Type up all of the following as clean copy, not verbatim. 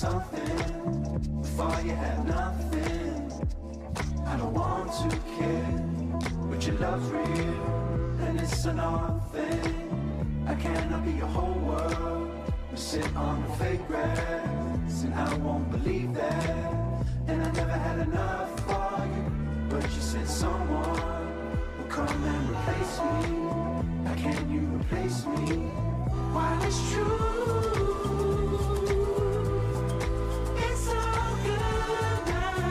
something before you had nothing. I don't want to care, but your love's real, and it's an odd thing. I cannot be your whole world. You sit on the fake grass, and I won't believe that. And I never had enough for you, but you said someone will come and replace me. How can you replace me? While it's true, it's all good now.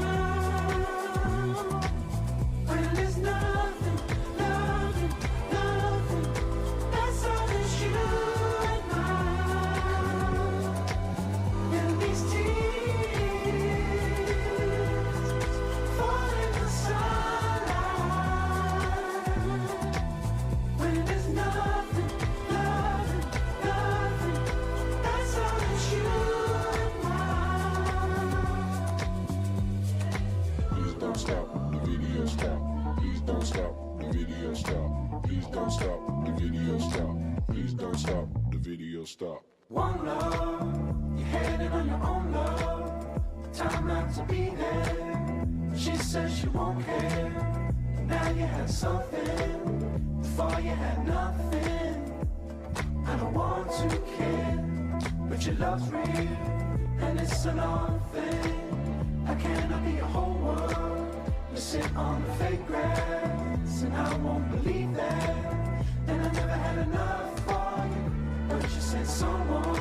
When there's nothing, nothing, nothing, that's all that you and mine. And these tears fall in the sunlight. When there's nothing, nothing, nothing, that's all that you and mine. Please don't stop the video stop. Please don't stop the video stop. Please don't stop the video stop. Please don't stop the video stop. One love, you're heading on your own love. Time not to be there. She says she won't care. Now you had something before you had nothing. I don't want to care, but your love's real, and it's an odd thing. I cannot be your whole world. You sit on the fake grass, and I won't believe that. And I never had enough for you, but you said someone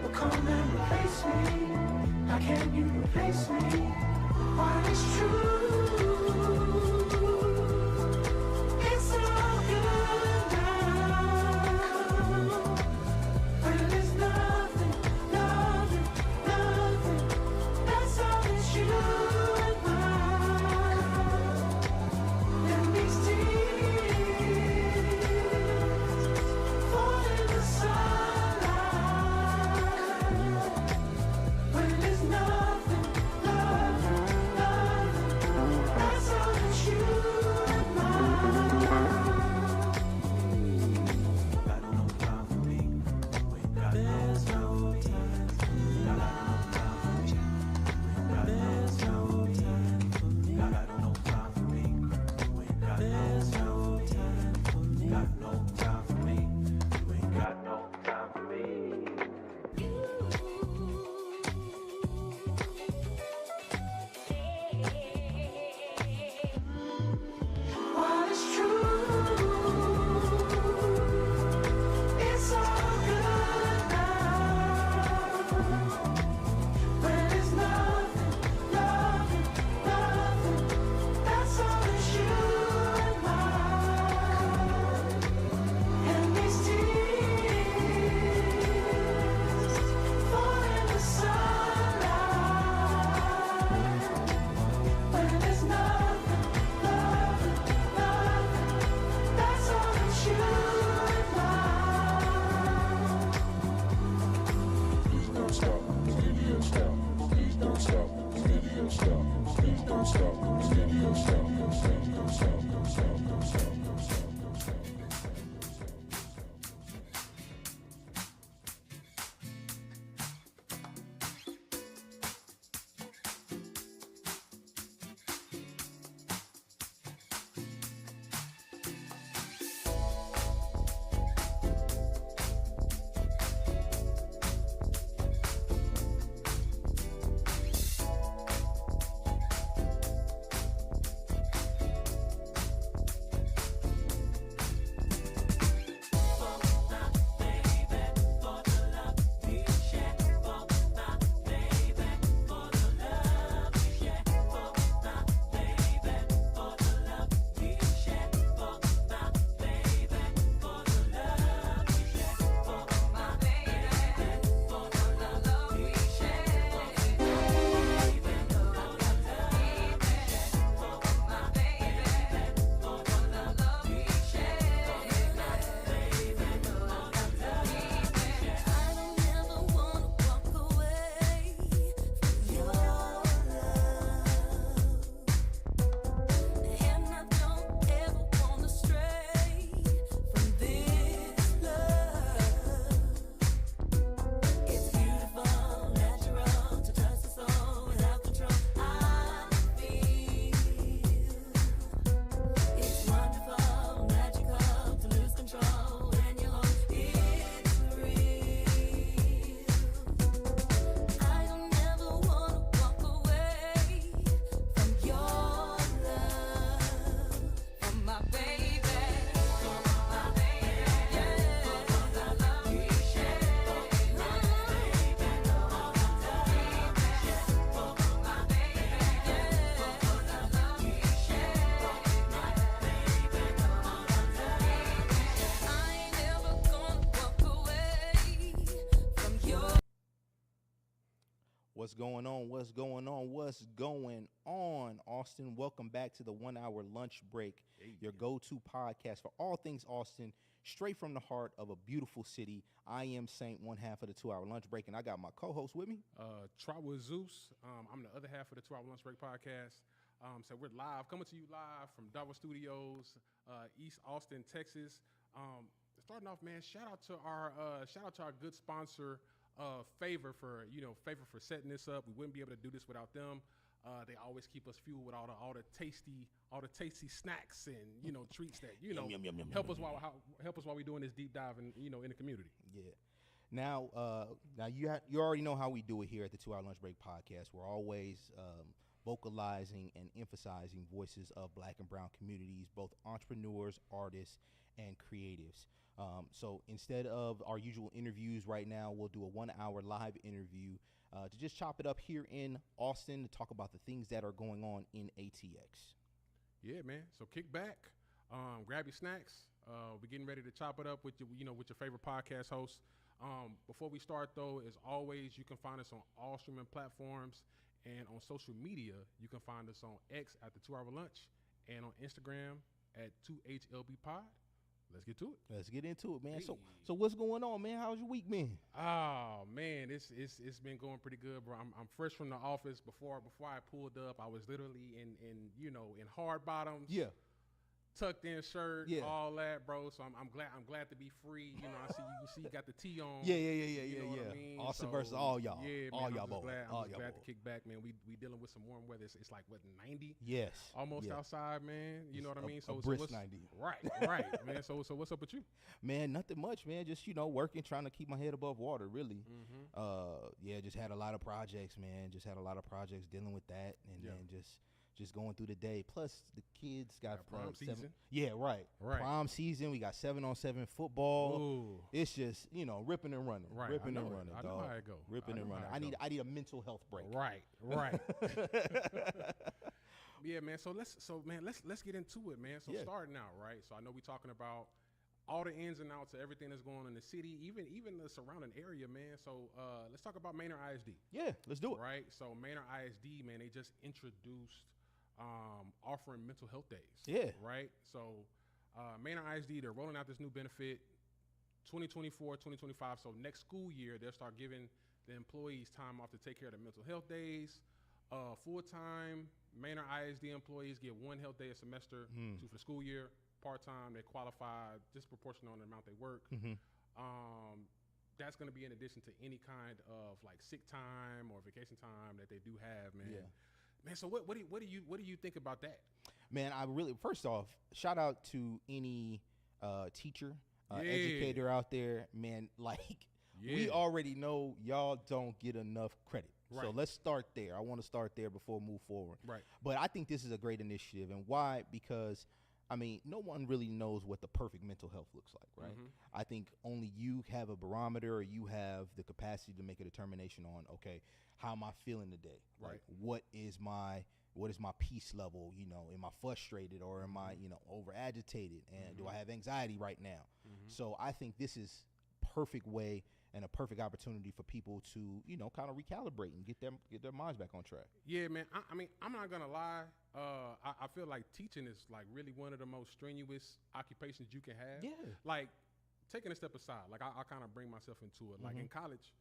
will come and replace me. How can you replace me? While it's true, it's all good now. When there's nothing, nothing, nothing, that's all that you and mine. And these tears fall in the sunlight. When there's nothing, nothing, nothing, that's all What's going on? What's going on? What's going on, Austin? Welcome back to the 1 hour lunch break, your go-to podcast for all things Austin, straight from the heart of a beautiful city. I am Saint, one half of the 2 hour lunch break, and I got my co-host with me. Trot with Zeus. I'm the other half of the 2 hour lunch break podcast. So we're live, coming to you live from Darwin Studios, East Austin, Texas. Starting off, man, shout out to our good sponsor, Favor for setting this up. We wouldn't be able to do this without them. They always keep us fueled with all the tasty snacks and treats that help us while we're doing this deep dive in the community. Yeah. Now you already know how we do it here at the 2 hour lunch break podcast. We're always vocalizing and emphasizing voices of Black and brown communities, both entrepreneurs, artists, and creatives. So instead of our usual interviews right now, we'll do a 1 hour live interview to just chop it up here in Austin to talk about the things that are going on in ATX. Yeah, man. So kick back, grab your snacks. We're getting ready to chop it up with with your favorite podcast hosts. Before we start, though, as always, you can find us on all streaming platforms, and on social media, you can find us on X at the 2 hour lunch and on Instagram at 2HLBpod. Let's get to it. Let's get into it, man. Hey. So what's going on, man? How's your week been? Oh man, it's been going pretty good, bro. I'm fresh from the office. Before I pulled up, I was literally in hard bottoms. Yeah. Tucked in shirt, Yeah. all that, bro. So I'm glad to be free. I see you got the tee on. Yeah. You know what I mean? Austin So, versus all y'all. Yeah, man, all y'all I'm boys. just glad to kick back, man. We dealing with some warm weather. It's like what, 90? Yes. Almost Yeah. outside, man. You know what I mean? A brisk what's 90. Right, man. So what's up with you? Man, nothing much, man. Just, working, trying to keep my head above water, really. Mm-hmm. Just had a lot of projects, man. Just had a lot of projects dealing with that, and then just going through the day. Plus, the kids got prom season. Yeah, right. Prom season. We got 7-on-7 football. Ooh. It's just, ripping and running. Right. Ripping I and know running, it. I dog. know how it go. Ripping and running. I need a mental health break. Right. Yeah, man. So let's get into it, man. So starting out, right? So I know we're talking about all the ins and outs of everything that's going on in the city, even the surrounding area, man. So let's talk about Maynard ISD. Yeah, let's do it. Right. So Maynard ISD, man, they just introduced offering mental health days. Yeah. Right. So Maynard ISD, they're rolling out this new benefit 2024, 2025. So next school year, they'll start giving the employees time off to take care of their mental health days. Full-time Maynard ISD employees get 1 health day a semester for the school year. Part-time, they qualify disproportionate on the amount they work. That's going to be in addition to any kind of like sick time or vacation time that they do have, man. Yeah. Man, so what do you think about that? Man, first off, shout out to any teacher, educator out there, man. We already know y'all don't get enough credit. Right. So let's start there. I want to start there before we move forward. Right. But I think this is a great initiative. And why? Because, no one really knows what the perfect mental health looks like, right? I think only you have a barometer, or you have the capacity to make a determination on, okay, how am I feeling today? Right. Like, what is my peace level? Am I frustrated, or am I, over agitated? And do I have anxiety right now? So I think this is perfect way and a perfect opportunity for people to, kind of recalibrate and get their minds back on track. Yeah, man. I'm not gonna lie. I feel like teaching is like really one of the most strenuous occupations you can have. Yeah. Like taking a step aside, like I kind of bring myself into it. Like in college,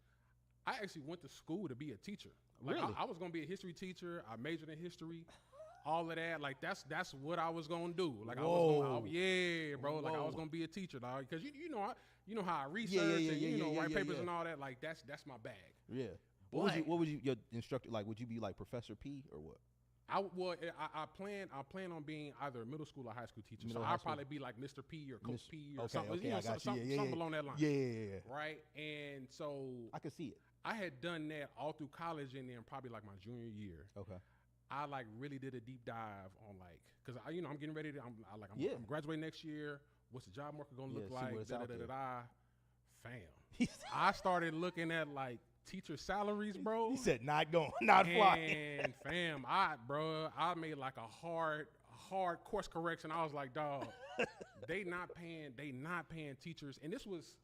I actually went to school to be a teacher. Like Really? I was gonna be a history teacher. I majored in history. All of that, like that's what I was gonna do. Like Whoa. I was gonna be a teacher, dog. Because you know how I research and write papers and all that. Like that's my bag. Yeah. But- What was your instructor like? Would you be like Professor P or what? I plan on being either a middle school or high school teacher. Middle So high I'll school. probably be like Mr. P or Coach P or Okay, something. okay, I got you. Something along that line. Yeah. Right. And so I can see it. I had done that all through college, and then probably like my junior year. Okay. I like really did a deep dive on because I'm getting ready to I'm Yeah. graduating next year. What's the job market gonna look see like? what's out there. Fam, I started looking at like teacher salaries, bro. He said, not flying. And fam, I made like a hard course correction. I was like, dog, they not paying teachers. And this was,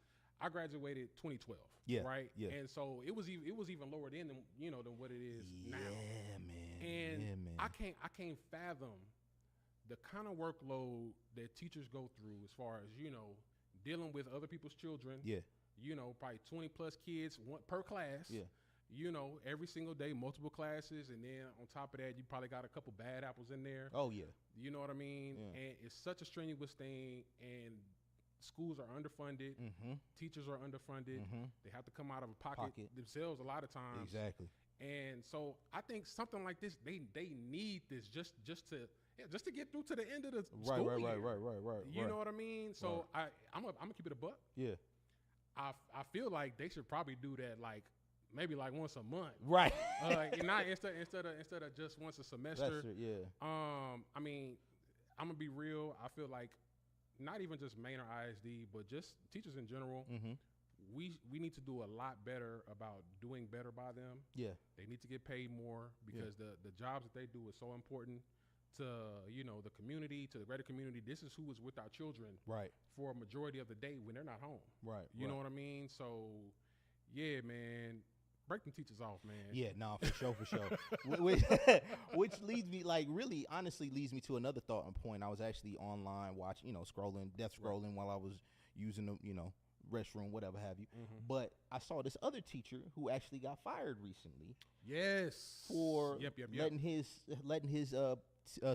I graduated 2012. Yeah, Right. yeah. And so it was even lower then than than what it is now. Man. And yeah, man. I can't fathom the kind of workload that teachers go through as far as dealing with other people's children. Yeah. Probably 20 plus kids per class. Yeah. Every single day, multiple classes, and then on top of that, you probably got a couple bad apples in there. Oh yeah. You know what I mean? Yeah. And it's such a strenuous thing, and schools are underfunded. Mm-hmm. Teachers are underfunded. Mm-hmm. They have to come out of a pocket themselves a lot of times. Exactly. And so I think something like this, they need this just to get through to the end of the school year. Right. You know what I mean? So I'm gonna keep it a buck. Yeah. I feel like they should probably do that maybe once a month. Right. And not instead of just once a semester. That's it, yeah. I mean, I'm gonna be real. I feel like not even just Maine or ISD, but just teachers in general. Mm-hmm. We need to do a lot better about doing better by them. Yeah. They need to get paid more because the jobs that they do is so important to the community, to the greater community. This is who is with our children Right. for a majority of the day when they're not home. Right. You know what I mean? So yeah, man, break them teachers off, man. Yeah, no, for sure. Which leads me, really, honestly, leads me to another thought and point. I was actually online watching, scrolling while I was using the, restroom, whatever have you. Mm-hmm. But I saw this other teacher who actually got fired recently Yes. for Yep. letting his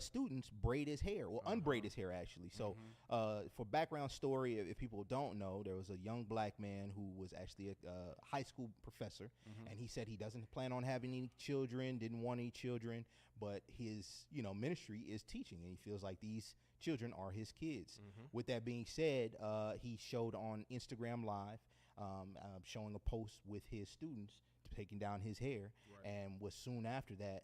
students braid his hair, or unbraid his hair actually. So for background story, if people don't know, there was a young black man who was actually a high school professor, and he said he doesn't plan on having any children, didn't want any children, but his ministry is teaching, and he feels like these children are his kids. With that being said, he showed on Instagram Live showing a post with his students taking down his hair, and was soon after that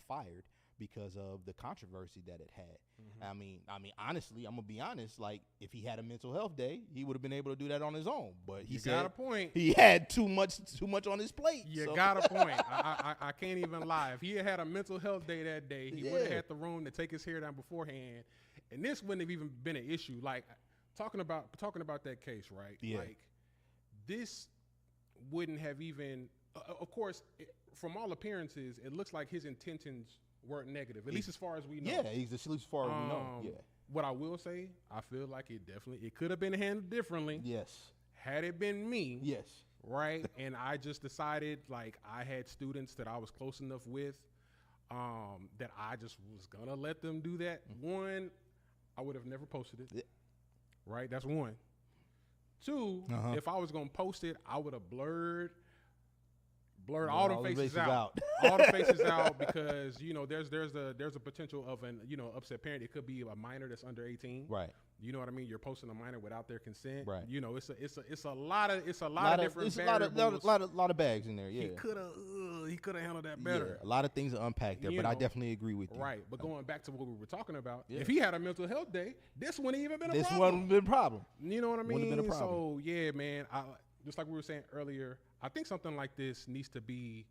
fired because of the controversy that it had. I mean, honestly, I'm gonna be honest. If he had a mental health day, he would have been able to do that on his own. But he got a point. He had too much on his plate. You got a point. I can't even lie. If he had a mental health day that day, he would have had the room to take his hair down beforehand, and this wouldn't have even been an issue. Talking about that case, right? Yeah. This wouldn't have even. Of course, from all appearances, it looks like his intentions weren't negative, at least as far as we know. Yeah, at least as far as we know. Yeah. What I will say, I feel like it could have been handled differently. Yes. Had it been me. Yes. Right. And I just decided I had students that I was close enough with that I just was gonna let them do that. One, I would have never posted it. Yeah. Right. That's one. Two, if I was gonna post it, I would have blurred all them faces out. All the faces out, because there's a potential of an upset parent. It could be a minor that's under 18. Right. You know what I mean? You're posting a minor without their consent. Right. It's a lot of different variables. A lot of bags in there. Yeah. He could have handled that better. Yeah, a lot of things to unpack there, but I definitely agree with you. Right. But going back to what we were talking about, if he had a mental health day, this wouldn't even been a problem. This wouldn't have been a problem. You know what I mean? Wouldn't have been a problem. So yeah, man. Just like we were saying earlier, I think something like this needs to be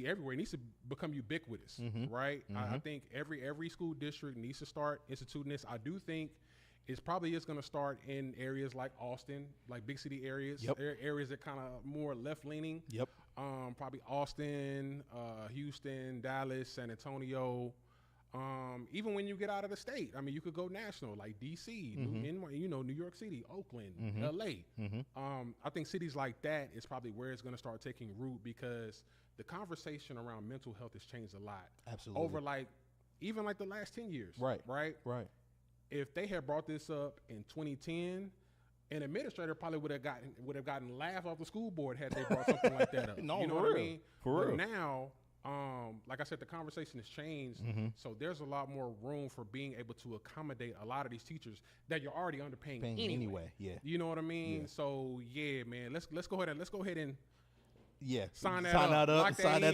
everywhere. It needs to become ubiquitous, right? I think every school district needs to start instituting this. I do think it's probably going to start in areas like Austin, like big city areas, areas that kind of more left leaning. Yep. Probably Austin, Houston, Dallas, San Antonio. Even when you get out of the state, I mean, you could go national, like DC, New York City, Oakland, LA. I think cities like that is probably where it's going to start taking root, because the conversation around mental health has changed a lot. Absolutely. Over even the last 10 years. Right. Right. If they had brought this up in 2010, an administrator probably would have gotten laughed off the school board had they brought something like that up. No, you know for what real. I mean? For real. Now, like I said, the conversation has changed. So there's a lot more room for being able to accommodate a lot of these teachers that you're already underpaying anyway. Yeah. You know what I mean? Yeah. so yeah, man, let's go ahead and sign that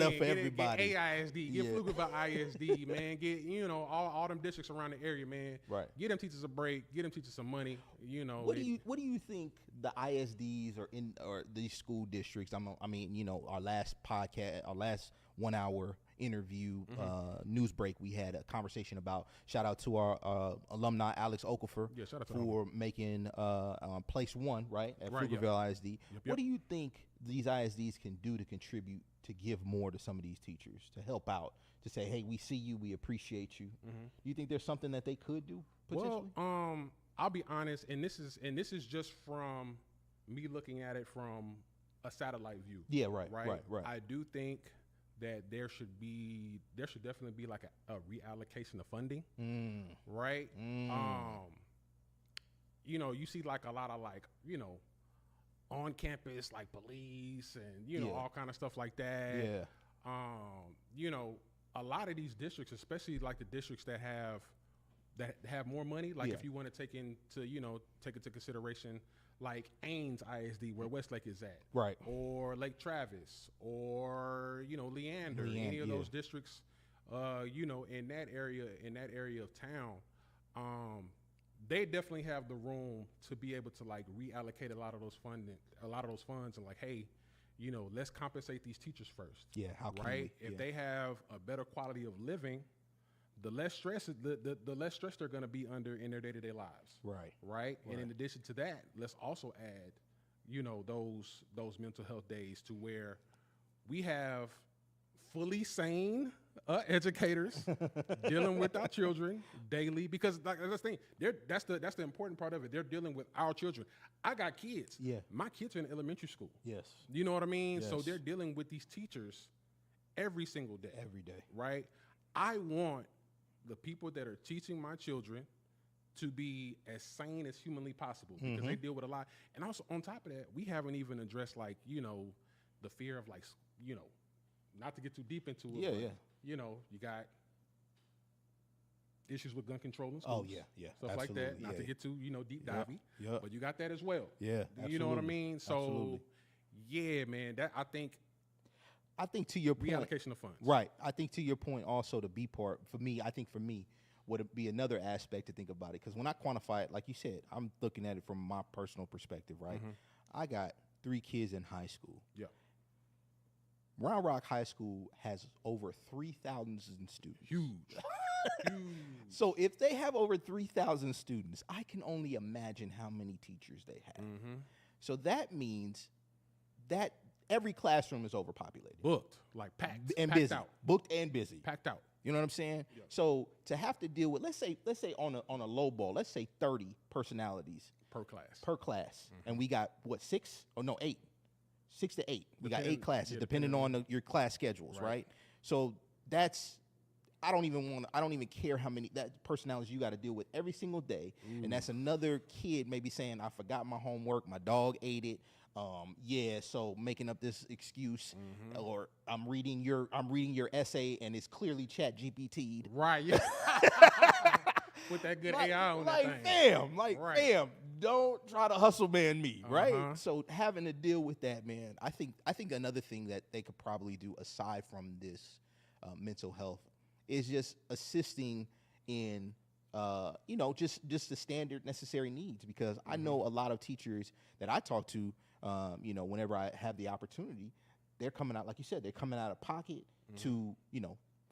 up for everybody. Get AISD, get Pflugerville ISD, man. Get all them districts around the area, man. Right. Get them teachers a break. Get them teachers some money. What do you think the ISDs or these school districts? Our last 1 hour interview news break, we had a conversation about, shout out to our alumni Alex Okafor Yeah, shout out to for making place 1 right at Right, yeah. Pflugerville ISD. Yep. What do you think these ISDs can do to contribute to give more to some of these teachers, to help out, to say, hey, we see you, we appreciate you? Do you think there's something that they could do potentially? Well, I'll be honest, and this is just from me looking at it from a satellite view. Yeah, right. I do think that there should definitely be like a reallocation of funding, right? You know, you see like a lot of like, you know, on campus like police and you know all kind of stuff like that. Yeah. You know, a lot of these districts, especially like the districts that have more money, like if you want to take into consideration like Ames ISD, where Westlake is at, Right. or Lake Travis, or you know Leander, any of those districts, you know, in that area of town, they definitely have the room to be able to like reallocate a lot of those funds, and like, hey, you know, let's compensate these teachers first. Yeah, how can right? we? If they have a better quality of living, the less stress they're going to be under in their day-to-day lives. Right. And in addition to that, let's also add, you know, those mental health days to where we have fully sane educators dealing with our children daily, because like that's the thing, that's the important part of it. They're dealing with our children. I got kids. Yeah. My kids are in elementary school. Yes. You know what I mean? Yes. So they're dealing with these teachers every single day. Every day. Right? I want the people that are teaching my children to be as sane as humanly possible, because they deal with a lot. And also on top of that, we haven't even addressed like, you know, the fear of like, you know, not to get too deep into it. But, you know, you got issues with gun control in schools. Oh yeah. Stuff absolutely. like that. Not to get too, you know, deep divey. Yep. But you got that as well. Yeah. You know what I absolutely. mean? So Absolutely. yeah, man, that I think to your point, reallocation of funds. right? I think to your point, also the B part for me, would be another aspect to think about it, because when I quantify it, like you said, I'm looking at it from my personal perspective, right? I got 3 kids in high school. Yeah. Round Rock High School has over 3,000 students. Huge. Huge. So if they have over 3,000 students, I can only imagine how many teachers they have. So that means that every classroom is overpopulated. Booked, like packed And packed busy. out. Booked and busy. Packed out. You know what I'm saying? Yeah. So to have to deal with, let's say on a low ball, let's say 30 personalities Per class. and we got what, 6 or no 8, 6 to 8. We got 8 classes, yeah, depending depending on your class schedules, right? So that's, I don't even care how many that personalities you got to deal with every single day, and that's another kid maybe saying, I forgot my homework, my dog ate it. So making up this excuse, or I'm reading your essay and it's clearly Chat GPT'd. Right. Yeah. With that good AI on that thing. Fam, don't try to hustle man me, right? Uh-huh. So having to deal with that, man, I think another thing that they could probably do aside from this mental health is just assisting in just the standard necessary needs, because I know a lot of teachers that I talk to, whenever I have the opportunity, they're coming out, like you said, they're coming out of pocket to,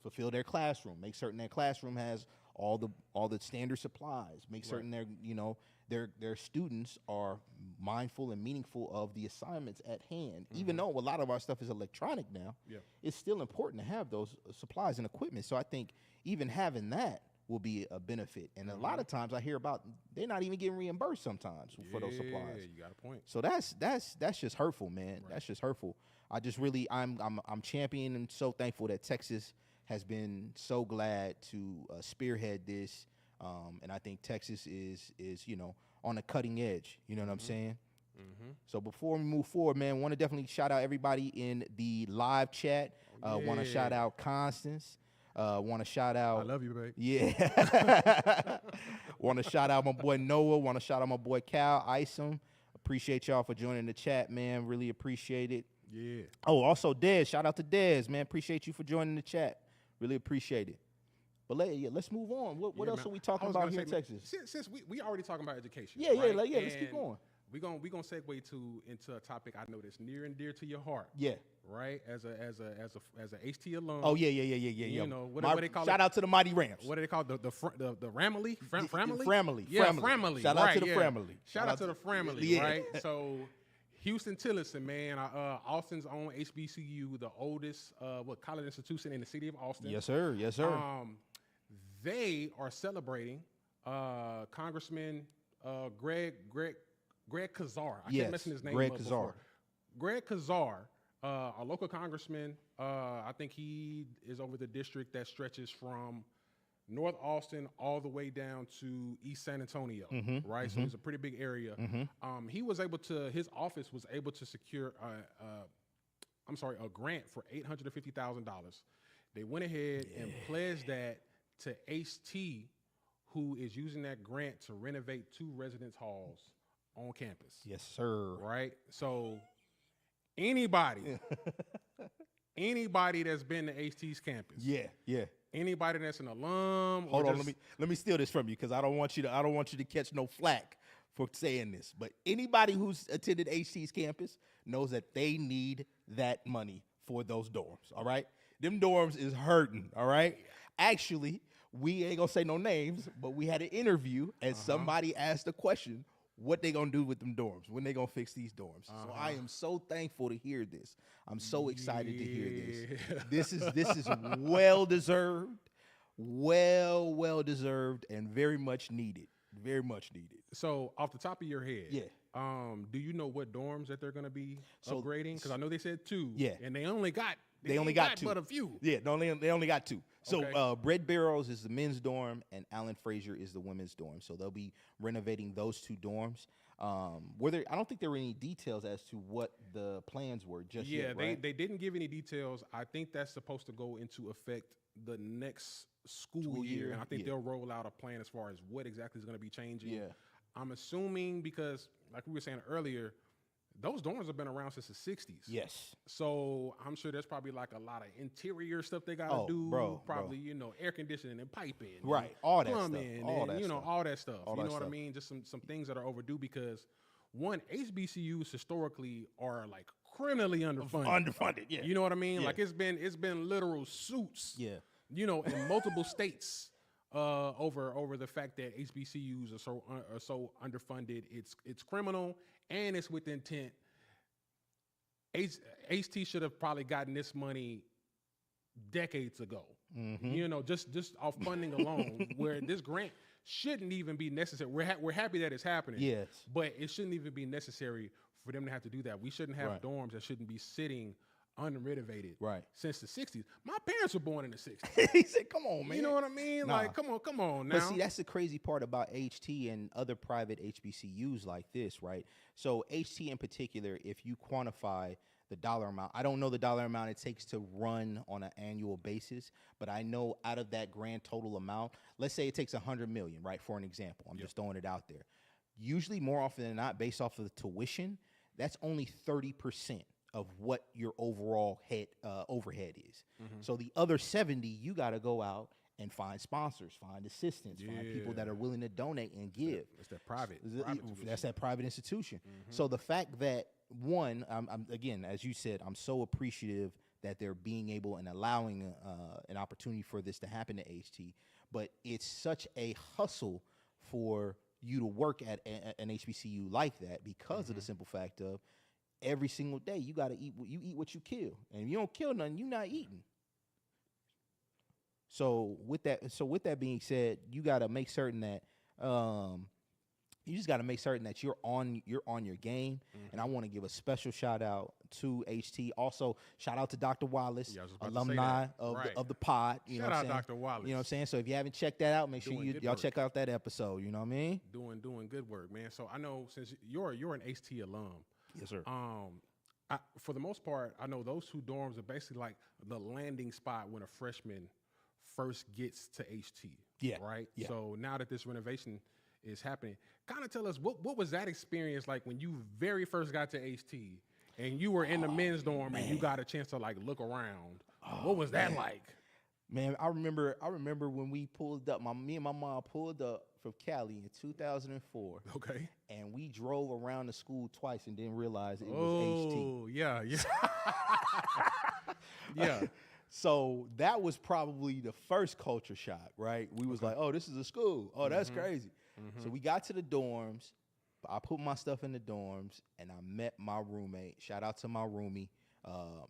fulfill their classroom, make certain their classroom has all the standard supplies, make certain their students are mindful and meaningful of the assignments at hand. Even though a lot of our stuff is electronic now, it's still important to have those supplies and equipment. So I think even having that will be a benefit. And a lot of times I hear about they're not even getting reimbursed sometimes for those supplies. Yeah, you got a point. So that's just hurtful, man. Right. That's just hurtful. I just really I'm championing and so thankful that Texas has been so glad to spearhead this. And I think Texas is on the cutting edge. You know what I'm saying? So before we move forward, man, want to definitely shout out everybody in the live chat. Want to shout out Constance. Want to shout out. I love you, babe. Yeah. Want to shout out my boy Noah. Want to shout out my boy Cal Isom. Appreciate y'all for joining the chat, man. Really appreciate it. Yeah. Oh, also Dez. Shout out to Dez, man. Appreciate you for joining the chat. Really appreciate it. But let's move on. What else man. are we talking I was about gonna here say, in Texas? Since we already talking about education. Yeah, right? let's keep going. we gonna segue into a topic I know that's near and dear to your heart. Yeah. Right, as a HT alum. Oh yeah. You know what they call shout it? out to the Mighty Rams. What do they call it? The Framily? Framily? Framily. Yeah, Framily. Framily. Shout out right, to the yeah. Framily. Shout out to the Framily, Yeah. right? So Houston Tillotson, man, Austin's own HBCU, the oldest college institution in the city of Austin. Yes, sir. Yes, sir. They are celebrating Congressman Greg Kazar. I can't mention his name. Greg up Kazar. before. Greg Kazar, our local congressman. I think he is over the district that stretches from North Austin all the way down to East San Antonio, right? So it's a pretty big area. His office was able to secure a grant for $850,000. They went ahead and pledged that to HT, who is using that grant to renovate 2 residence halls on campus. Yes, sir. Right? So anybody that's been to HT's campus. Yeah. Anybody that's an alum. Hold on, let me steal this from you because I don't want you to catch no flack for saying this. But anybody who's attended HT's campus knows that they need that money for those dorms. All right, them dorms is hurting. All right, actually, we ain't gonna say no names, but we had an interview and somebody asked the question, what they gonna do with them dorms? When they gonna fix these dorms? So I am so thankful to hear this. I'm so excited to hear this. This is well deserved, well deserved, and very much needed. Very much needed. So off the top of your head, do you know what dorms that they're gonna be upgrading? Because I know they said 2. Yeah, and they only got 2, but a few. Yeah, they only got 2. So Okay. Bread Barrels is the men's dorm, and Allen Frazier is the women's dorm. So they'll be renovating those 2 dorms. I don't think there were any details as to what the plans were just yet. Yeah, right? they didn't give any details. I think that's supposed to go into effect the next school year, and I think they'll roll out a plan as far as what exactly is going to be changing. Yeah. I'm assuming because, like we were saying earlier, those dorms have been around since the 60s. Yes. So I'm sure there's probably like a lot of interior stuff they got to do. Probably, air conditioning and piping. Right. And all that plumbing stuff. All and, that stuff. all that stuff. All you that know what I stuff. mean? Just some things that are overdue because, one, HBCUs historically are like criminally underfunded. Underfunded, yeah. You know what I mean? Yeah. Like it's been literal suits. Yeah. In multiple states over the fact that HBCUs are so underfunded. It's criminal and it's with intent. HT should have probably gotten this money decades ago. Just off funding alone, where this grant shouldn't even be necessary. We're happy that it's happening. Yes. But it shouldn't even be necessary for them to have to do that. We shouldn't have dorms that shouldn't be sitting unrenovated since the 60s. My parents were born in the 60s. He said, come on, man. You know what I mean? Nah. Like, come on now. But see, that's the crazy part about HT and other private HBCUs like this, right? So HT in particular, if you quantify the dollar amount, I don't know the dollar amount it takes to run on an annual basis, but I know out of that grand total amount, let's say it takes $100 million, right? For an example, I'm just throwing it out there. Usually, more often than not, based off of the tuition, that's only 30% of what your overall overhead is. So the other 70, you got to go out and find sponsors, find assistants, find people that are willing to donate and give. It's that private That's that private institution. So the fact that, one, I'm again, as you said, I'm so appreciative that they're being able and allowing an opportunity for this to happen to HT, but it's such a hustle for you to work at an HBCU like that because of the simple fact of every single day you got to eat. You eat what you kill, and if you don't kill nothing, you're not eating. So with that being said, you got to make certain that you just got to make certain that you're on your game. And I want to give a special shout out to HT. Also, shout out to Dr. Wallace, alumni of the pod. Shout out Dr. Wallace. You know what I'm saying? So if you haven't checked that out, make sure y'all check out that episode. You know what I mean? Doing good work, man. So I know since you're an HT alum. Yes, sir. For the most part, I know those 2 dorms are basically like the landing spot when a freshman first gets to HT. Yeah. Right? Yeah. So now that this renovation is happening, kind of tell us what was that experience like when you very first got to HT and you were in the men's dorm and you got a chance to like look around. What was that like? Man, I remember when we pulled up. Me and my mom pulled up from Cali in 2004, Okay. and we drove around the school twice and didn't realize it was Oh, yeah, yeah. Yeah. So that was probably the first culture shock, right? We was like, oh, this is a school. Oh, that's crazy. So we got to the dorms. I put my stuff in the dorms, and I met my roommate. Shout out to my roomie,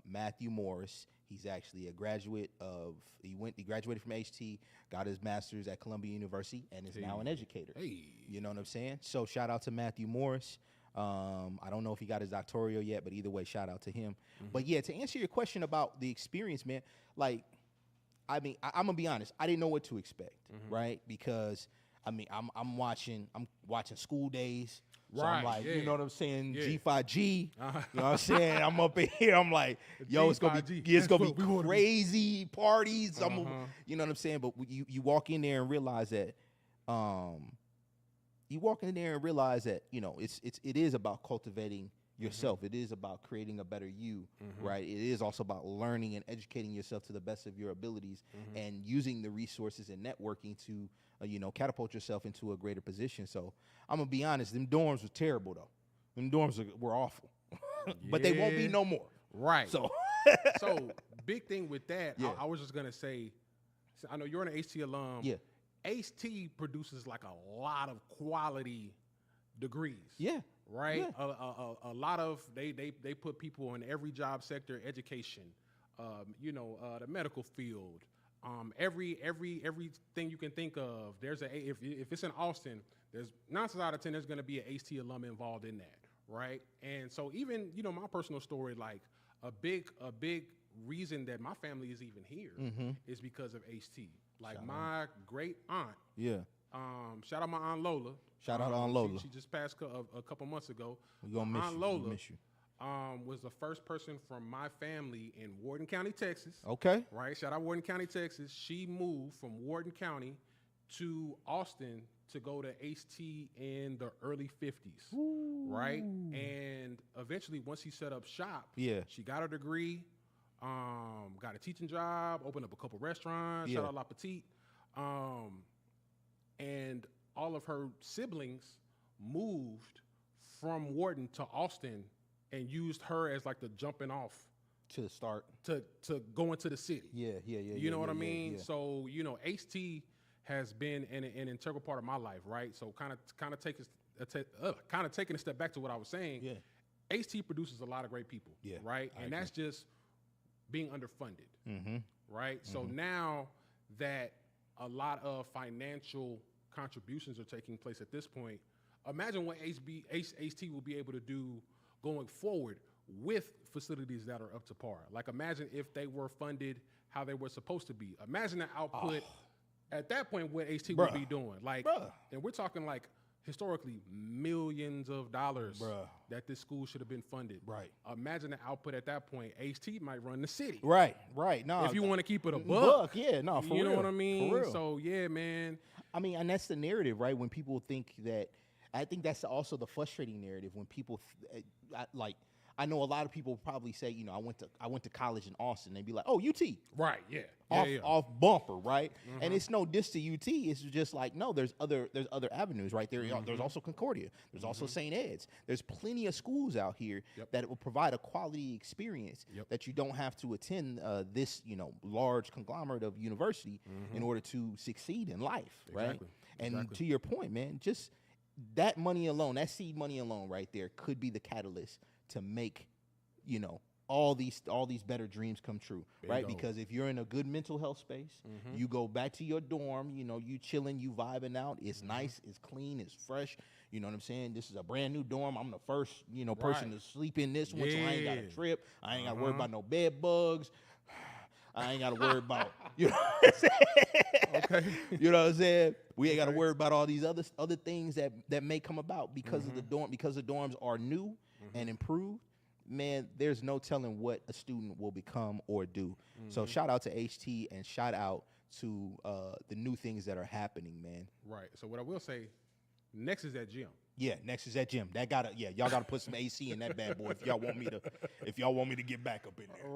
Matthew Morris. He's actually a graduate of. He graduated from HT, got his master's at Columbia University, and is now an educator. Hey. You know what I'm saying? So shout out to Matthew Morris. I don't know if he got his doctoral yet, but either way, shout out to him. But yeah, to answer your question about the experience, man, like, I mean, I'm gonna be honest. I didn't know what to expect, right? Because I mean, I'm watching School Days. So I'm Right, like, yeah. you know what I'm saying? Yeah. G5G. You know what I'm saying? I'm up in here. I'm like, yo, it's gonna be, G5G. it's gonna That's what we be wanna be. crazy parties. You know what I'm saying? But you walk in there and realize that, you walk in there and realize that, you know, it is about cultivating yourself. It is about creating a better you, right? It is also about learning and educating yourself to the best of your abilities and using the resources and networking to, you know, catapult yourself into a greater position. So I'm gonna be honest, them dorms were terrible though. Them dorms were awful, but they won't be Yeah. no more. Right. So So big thing with that, Yeah. I was just gonna say, so I know you're an HT alum. Yeah. HT produces like a lot of quality degrees. yeah, Right. Yeah. A lot of they put people in every job sector, education, the medical field, everything you can think of. There's if it's in Austin, there's 9 times out of 10 there's going to be an HT alum involved in that, right? And so even my personal story, like a big reason that my family is even here is because of HT. Like my great aunt, yeah. shout out my aunt Lola. Shout out Aunt Lola. She just passed a couple months ago. We're gonna miss Aunt you. Lola We miss you. was the first person from my family in Warden County, Texas. Okay. Right? Shout out Warden County, Texas. She moved from Warden County to Austin to go to HT in the early 50s. Right? And eventually, once she set up shop, Yeah. she got her degree, got a teaching job, opened up a couple restaurants, Yeah. shout out La Petite. And all of her siblings moved from Warden to Austin and used her as like the jumping off To the start. to go into the city. Yeah. You know what I mean? Yeah. So, HT has been an integral part of my life, right? So kind of taking a step back to what I was saying. Yeah. HT produces a lot of great people, Yeah, right? I And that's just being underfunded, Mm-hmm. right? So now that a lot of financial contributions are taking place at this point, imagine what HT will be able to do going forward with facilities that are up to par. Like imagine if they were funded how they were supposed to be. Imagine the output at that point what HT would be doing. Like, and we're talking like historically millions of dollars that this school should have been funded. Right. Imagine the output at that point. HT might run the city. Right. No. If you want to keep it a buck. Yeah. No. For You real. know what I mean? For real. So yeah, man. I mean, and that's the narrative, right? When people think that, I think that's also the frustrating narrative when people I know a lot of people probably say, I went to college in Austin. They'd be like, oh, UT. Right, yeah. Off bumper, right? And it's no diss to UT. It's just like, no, there's other avenues, right? There's also Concordia. There's also St. Ed's. There's plenty of schools out here that will provide a quality experience that you don't have to attend this, large conglomerate of university in order to succeed in life, right? And to your point, man, just that money alone, that seed money alone right there could be the catalyst to make, all these better dreams come true, right? Because if you're in a good mental health space, you go back to your dorm, you chilling, you vibing out. It's nice, it's clean, it's fresh. You know what I'm saying? This is a brand new dorm. I'm the first, person to sleep in this one, so I ain't got a trip. I ain't got to worry about no bed bugs. I ain't got to worry about, you know what I'm saying? Okay. You know what I'm saying? We ain't got to worry about all these other things that may come about because of the dorm, because the dorms are new and improved. Man, there's no telling what a student will become or do. So shout out to HT and shout out to the new things that are happening, man. Right. So what I will say, next is that gym. Yeah, next is that gym. That y'all gotta put some AC in that bad boy if y'all want me to get back up in there.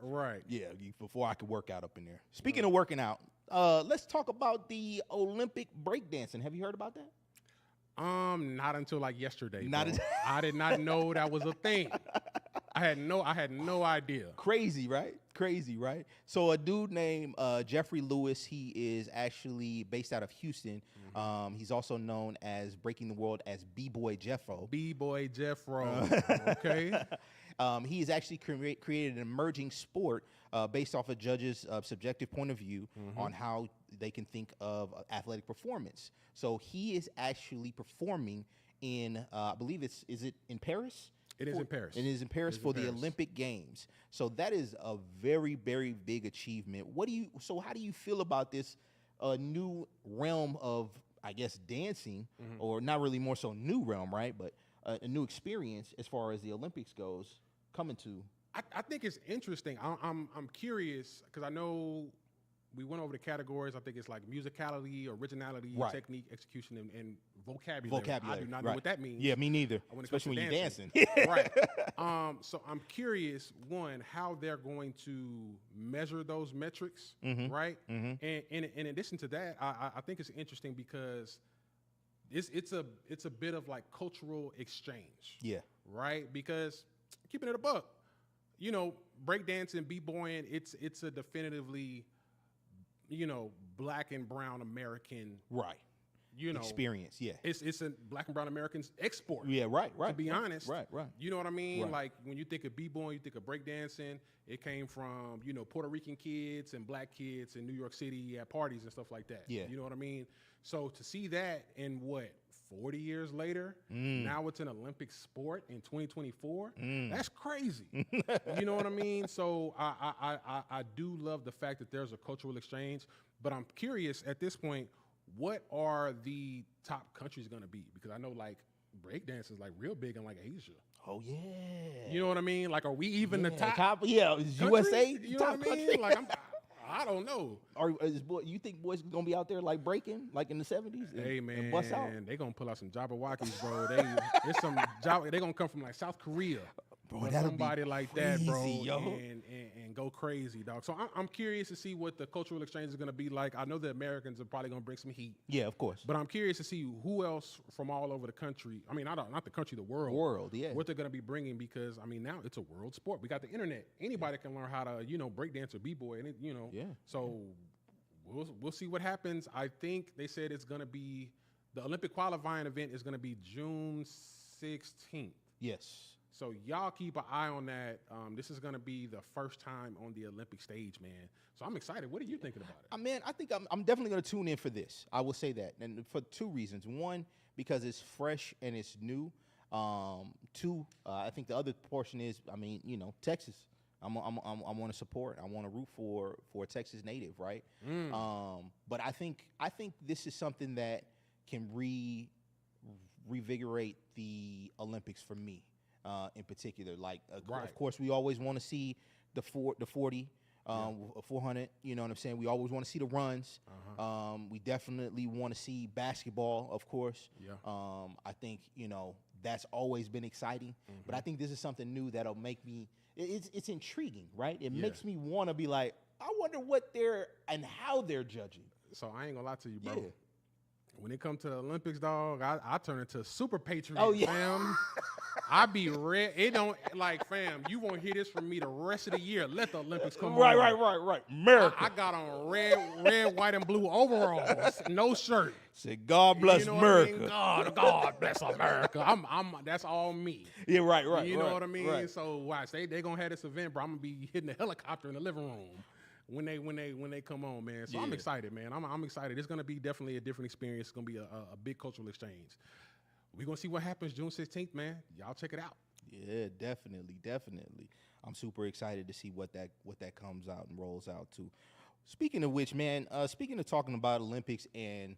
Right. Yeah, before I could work out up in there. Speaking of working out, let's talk about the Olympic breakdancing. Have you heard about that? Not until like yesterday. Not Bro. I did not know that was a thing. I had no idea. Crazy, right? So a dude named Jeffrey Lewis, he is actually based out of Houston. He's also known as breaking the world as B-Boy Jeffro. B-Boy Jeffro. Okay. He has actually created an emerging sport based off a judge's subjective point of view on how they can think of athletic performance. So he is actually performing in, I believe is it in Paris? It is in Paris. It is in Paris for the Olympic Games. So that is a very, very big achievement. How do you feel about this new realm of, I guess, dancing, or not really more so new realm, right? But a new experience as far as the Olympics goes coming to. I think it's interesting. I'm curious because I know we went over the categories. I think it's like musicality, originality, technique, execution, and vocabulary. I do not know what that means. Yeah, me neither. Especially when you're dancing. Right. So I'm curious, one, how they're going to measure those metrics, right? And in addition to that, I think it's interesting because it's a bit of like cultural exchange. Yeah. Right? Because keeping it a buck, breakdancing, b-boying, it's a definitively black and brown American, experience. Yeah, it's a black and brown Americans export. Yeah, right. To be honest, right. You know what I mean? Right. Like when you think of b-boying, you think of breakdancing. It came from Puerto Rican kids and black kids in New York City at parties and stuff like that. Yeah, you know what I mean. So to see that in 40 years later, now it's an Olympic sport in 2024. That's crazy. You know what I mean? So I do love the fact that there's a cultural exchange, but I'm curious at this point, what are the top countries going to be? Because I know like breakdance is like real big in like Asia. Oh yeah. You know what I mean? Like, are we even the top? Is USA you top know what I mean? country? Like I don't know. You think boys gonna be out there like breaking, like in the 70s? Hey man, and bust out? they gonna pull out some Jabberwockies, bro. They gonna come from like South Korea, bro. Somebody like that, bro, yo. and go crazy, dog. So I'm curious to see what the cultural exchange is gonna be like. I know the Americans are probably gonna bring some heat. Yeah, of course. But I'm curious to see who else from all over the country. I mean, not the country, the world. Yeah. What they're gonna be bringing, because I mean now it's a world sport. We got the internet. Anybody can learn how to breakdance or b-boy, and Yeah. So we'll see what happens. I think they said it's gonna be the Olympic qualifying event is gonna be June 16th. Yes. So y'all keep an eye on that. This is gonna be the first time on the Olympic stage, man. So I'm excited. What are you thinking about it? Man, I think I'm definitely gonna tune in for this. I will say that, and for two reasons. One, because it's fresh and it's new. Two, I think the other portion is, Texas. I want to support. I want to root for a Texas native, right? But I think this is something that can revigorate the Olympics for me, in particular. Like, of course, we always want to see the 40, 400. You know what I'm saying? We always want to see the runs. We definitely want to see basketball, of course. Yeah. I think that's always been exciting. But I think this is something new that'll make me. It's intriguing, right? It makes me want to be like, I wonder what they're and how they're judging. So I ain't gonna lie to you, bro. Yeah. When it comes to the Olympics, dog, I turn into a super patriot, fam. I be red. It don't fam. You won't hear this from me the rest of the year. Let the Olympics come on. Right. America. I got on red, white, and blue overalls, no shirt. Say God bless America. What I mean? God bless America. That's all me. Yeah, right. You know what I mean? Right. So watch, they gonna have this event, bro. I'm gonna be hitting the helicopter in the living room when they come on, man. So I'm excited, man. I'm excited. It's gonna be definitely a different experience. It's gonna be a big cultural exchange. We're gonna see what happens June 16th, man. Y'all check it out. Yeah, definitely. I'm super excited to see what that comes out and rolls out to. Speaking of which, man, speaking of talking about Olympics and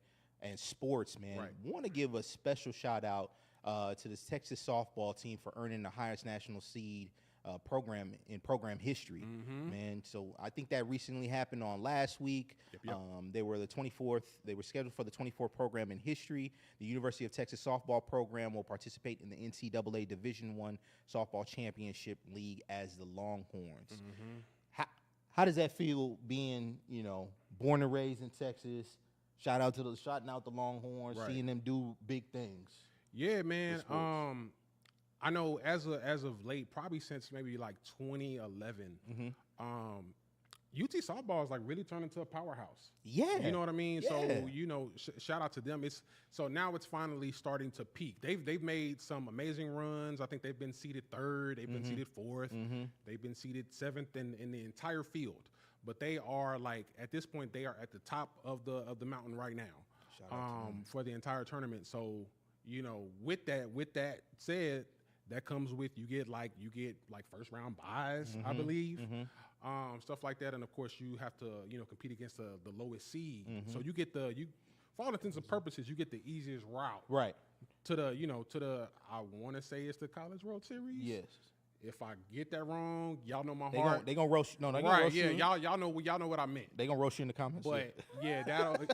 sports, man, want to give a special shout out to the Texas softball team for earning the highest national seed program in program history, man. So I think that recently happened on last week. Yep. They were the 24th. They were scheduled for the 24th program in history. The University of Texas softball program will participate in the NCAA Division I softball championship league as the Longhorns. How does that feel being, born and raised in Texas? Shouting out the Longhorns, Right. seeing them do big things. Yeah, man. sports. I know as of late, probably since maybe like 2011, UT softball is like really turned into a powerhouse. Yeah. You know what I mean? Yeah. So, shout out to them. Now it's finally starting to peak. They've made some amazing runs. I think they've been seeded third. They've been seeded fourth. They've been seeded seventh in the entire field. But they are like at this point they are at the top of the mountain right now. Shout out to them. For the entire tournament. So, with that said, that comes with you get like first round buys, I believe. Stuff like that, and of course you have to compete against the lowest seed. So you get for all intents and purposes, you get the easiest route Right. to the I want to say it's the College World Series. Yes. If I get that wrong, y'all know my They heart. gonna roast. No, they gonna Right? roast Yeah, you. y'all know what I meant. They gonna roast you in the comments. But yeah,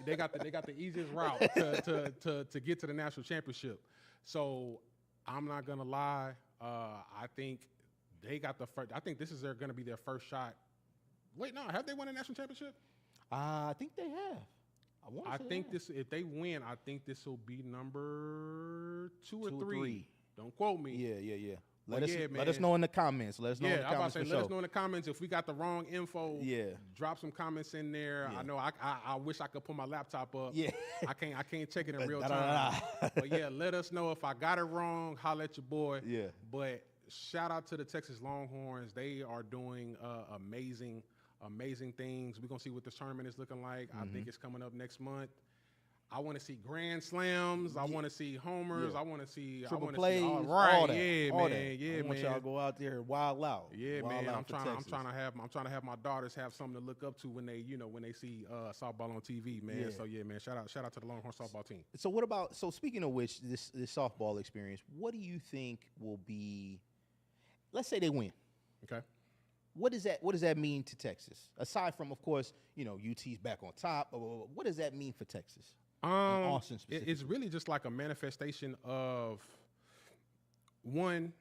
they got the easiest route to get to the national championship. So I'm not gonna lie. I think they got the first. I think this is going to be their first shot. Wait, no, have they won a national championship? I think they have. I think this. If they win, I think this will be number two or three. Don't quote me. Yeah. But Let us man. know in the comments. Let us know in the Yeah, I was comments about to say, for let sure. us know in the comments if we got the wrong info. Yeah. Drop some comments in there. Yeah. I know I wish I could put my laptop up. Yeah. I can't check it in real Da-da-da-da. time. But yeah, let us know if I got it wrong. Holla at your boy. Yeah. But shout out to the Texas Longhorns. They are doing amazing things. We're gonna see what this tournament is looking like. I think it's coming up next month. I want to see grand slams. I want to see homers. Yeah. I want to see Triple I wanna plays, see all all right. that, Yeah, all man. that. Yeah, I want man. y'all to go out there and wild out. Yeah, Wild man. out I'm for trying Texas. to have my daughters have something to look up to when they see softball on TV, man. Yeah. So yeah, man. Shout out to the Longhorn softball team. So what about? So speaking of which, this softball experience, what do you think will be? Let's say they win. Okay. What does that mean to Texas? Aside from, of course, UT's back on top. What does that mean for Texas? Austin It's really just like a manifestation of one,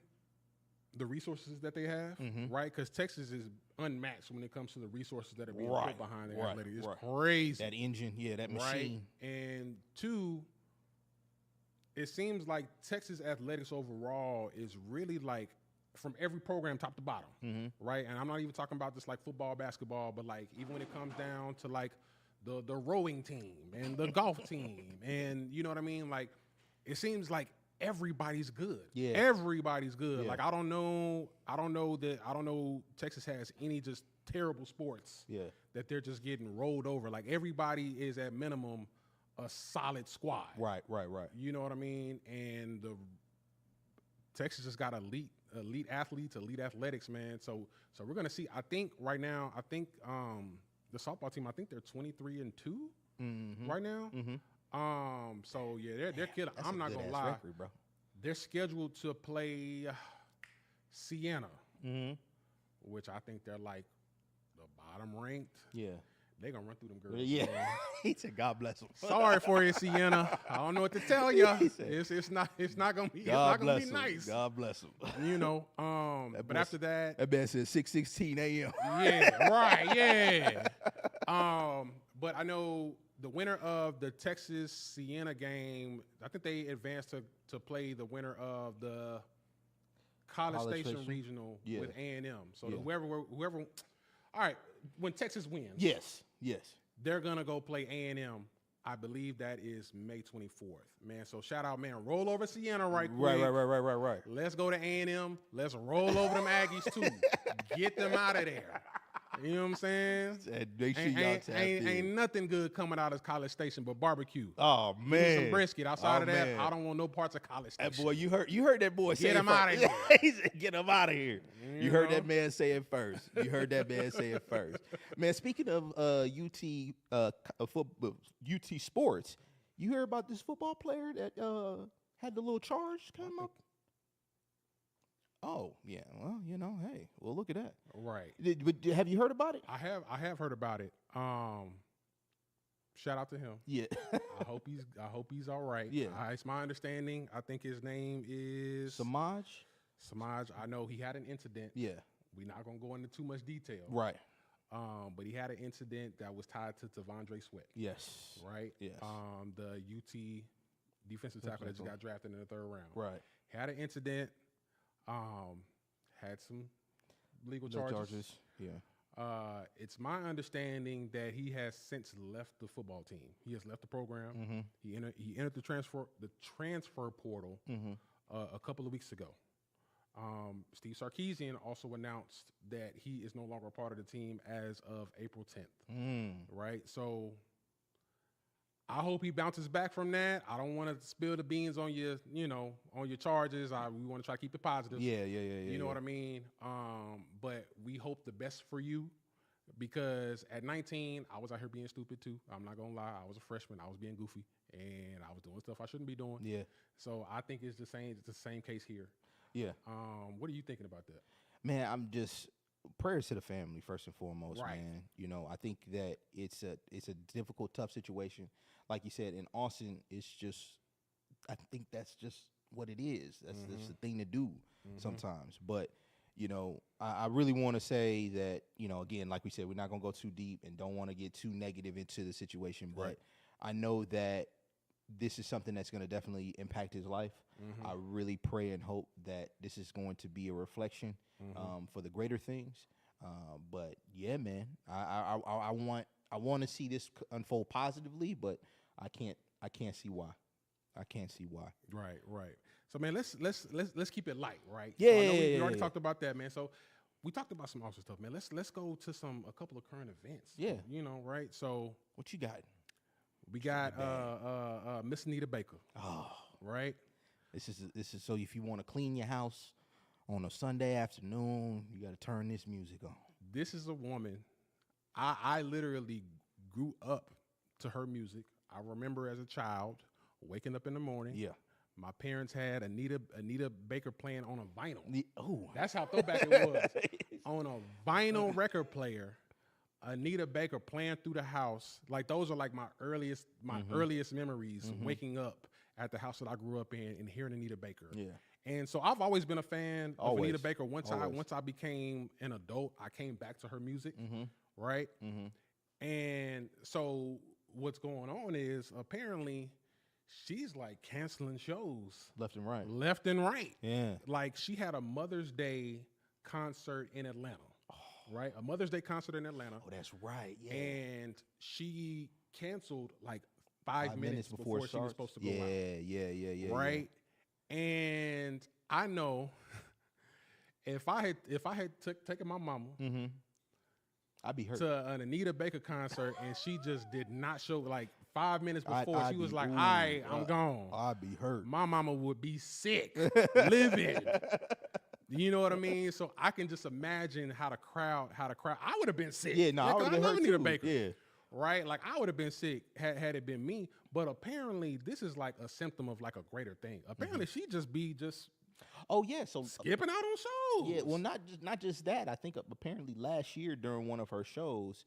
the resources that they have, right? Because Texas is unmatched when it comes to the resources that are being Right, put behind their right, athletics. It's right. crazy. That engine, that machine. Right? And two, it seems like Texas athletics overall is really like from every program top to bottom, right? And I'm not even talking about just like football, basketball, but like even when it comes down to like the rowing team and the golf team and you know what I mean? Like it seems like everybody's good. Yeah. Everybody's good. Yeah. Like I don't know Texas has any just terrible sports Yeah. that they're just getting rolled over. Like everybody is at minimum a solid squad. Right. You know what I mean? And the Texas just got elite athletes, elite athletics, man. So we're gonna see. I think right now, the softball team, I think they're 23-2 right now. So yeah, they're killing. That's I'm a not good-ass gonna lie. record, bro. They're scheduled to play Siena, which I think they're like the bottom ranked. Yeah. They're gonna run through them girls. Yeah. man. He said, "God bless him." Sorry for you, Sienna. I don't know what to tell you. He said, It's not gonna be bless him. nice. God bless him. You know. That But boy- after that, That man said 6:16 a.m. yeah, right, yeah. But I know the winner of the Texas Siena game, I think they advanced to play the winner of the College Station Station? Regional Yeah. with A&M. So Yeah. whoever, all right, when Texas wins, Yes. they're gonna go play A&M. I believe that is May 24th, man. So shout out, man. Roll over Siena right quick. Right. Let's go to A&M. Let's roll over them Aggies too. Get them out of there. You know what I'm saying? And make sure y'all tap in. Ain't nothing good coming out of College Station but barbecue. Oh Give me man, some brisket. Outside of that, man. I don't want no parts of College That Station. boy, you heard that boy say Get it him first. outta here. He said, "Get him out of here." You heard that man say it first. Man, speaking of UT sports, you heard about this football player that had the little charge come up? Oh, yeah. Well, hey, well, look at that. Right. Have you heard about it? I have heard about it. Shout out to him. Yeah. I hope he's all right. Yeah. It's my understanding. I think his name is Samaj? Samaj. I know he had an incident. Yeah. We're not gonna go into too much detail. Right. But he had an incident that was tied to Tavondre Sweat. Yes. Right. Yes. The UT defensive tackle that just got drafted in the 3rd round. Right. Had an incident. Had some legal charges. Yeah. It's my understanding that he has since left the football team. He has left the program. Mm-hmm. He entered the transfer portal a couple of weeks ago. Steve Sarkisian also announced that he is no longer a part of the team as of April 10th. Right? So I hope he bounces back from that. I don't want to spill the beans on your, on your charges. We want to try to keep it positive. Yeah. You know what I mean? But we hope the best for you because at 19, I was out here being stupid too. I'm not going to lie. I was a freshman. I was being goofy and I was doing stuff I shouldn't be doing. Yeah. So I think it's the same case here. Yeah. What are you thinking about that? Man, I'm just prayers to the family first and foremost, Right. man. I think that it's a difficult, tough situation. Like you said, in Austin, I think that's just what it is. That's the thing to do sometimes. But, I really want to say that, again, like we said, we're not going to go too deep and don't want to get too negative into the situation. But Right. I know that this is something that's going to definitely impact his life. I really pray and hope that this is going to be a reflection for the greater things. But yeah, man, I want to see this unfold positively, but I can't see why. I can't see why. Right. So man, let's keep it light, right? Yeah, So I know we already yeah. talked about that, man. So we talked about some awesome stuff, man. Let's go to a couple of current events. Yeah. Right? So What you got? we got Miss Anita Baker. Oh, Right? this is so if you want to clean your house on a Sunday afternoon, you got to turn this music on. This is a woman. I literally grew up to her music. I remember as a child waking up in the morning. Yeah. My parents had Anita Baker playing on a vinyl. Oh, That's how throwback it was. On a vinyl record player, Anita Baker playing through the house. Like those are like my earliest memories, waking up at the house that I grew up in and hearing Anita Baker. Yeah. And so I've always been a fan of Always. Anita Baker. Once Always. I became an adult, I came back to her music. Right? And so what's going on is apparently she's like canceling shows left and right. left and right. Yeah. Like she had a Mother's Day concert in Atlanta, right? A Mother's Day concert in Atlanta. Oh, that's right. Yeah. And she canceled like five minutes before she was supposed to go out. Yeah. Right? And I know if I had taken my mama I'd be hurt. to an Anita Baker concert and she just did not show like 5 minutes before, I'd she was be- like, ooh, all right, I'm gone. I'd be hurt. My mama would be sick, livid. You know what I mean? So I can just imagine how the crowd. I would have been sick. Yeah, no, I 'cause would have been love hurt Anita too. Baker. Yeah. Right? Like I would have been sick had it been me. But apparently, this is like a symptom of like a greater thing. Apparently, she just Oh yeah. So skipping out on shows. yeah. Well, not just that. I think apparently last year during one of her shows,